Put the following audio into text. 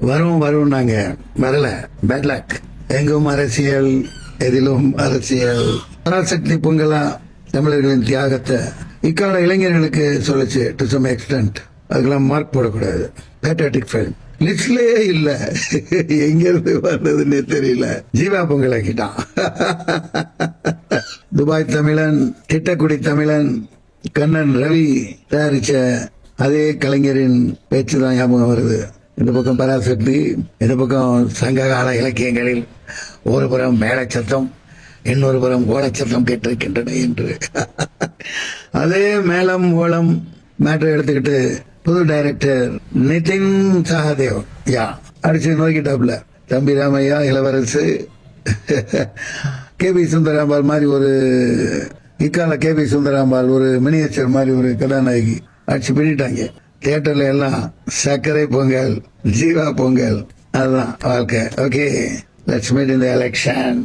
வரும் வரும் நாங்க வரல. Bad luck. எங்கும் அரசியல், எதிலும் அரசியல். பராசக்தி பொங்கலா தமிழர்களின் தியாகத்தை இக்கால இளைஞர்களுக்கு சொல்லுச்சு டு சம் எக்ஸ்டென்ட். அதுக்கெல்லாம் மார்க் போடக்கூடாது. பேட்ரியாட்டிக் ஃபிலிம் லிஸ்ட்லயே இல்ல. எங்க இருந்து வந்ததுன்னே தெரியல. ஜீவா பொங்கல் ஆக்கிட்டான். துபாய் தமிழன், திட்டக்குடி தமிழன், கண்ணன் ரவி தயாரிச்ச அதே கலைஞரின் பேச்சு தான் ஞாபகம் வருது. இந்த பக்கம் பராசக்தி, இந்த பக்கம் சங்ககால இலக்கியங்களில் ஒரு புறம் மேளச்சத்தம், இன்னொரு புறம் ஓலச்சத்தம் கேட்டிருக்கின்றன என்று. அதே மேளம் ஓலம் மேட்டரை எடுத்துக்கிட்டு புது டைரக்டர் நிதின் சஹதேவ் அடிச்சு நோக்கிட்டாப்ல. தம்பி ராமையா, இளவரசு, கே பி சுந்தராம்பாள் மாதிரி ஒரு இக்கால கே பி சுந்தராம்பாள் ஒரு மினியேச்சர் மாதிரி ஒரு கதாநாயகி அடிச்சு பிடிட்டாங்க. தியேட்டர்ல எல்லாம் சர்க்கரை பொங்கல், ஜீவா பொங்கல். அதுதான் வாழ்க்கை. Okay, let's meet in the election.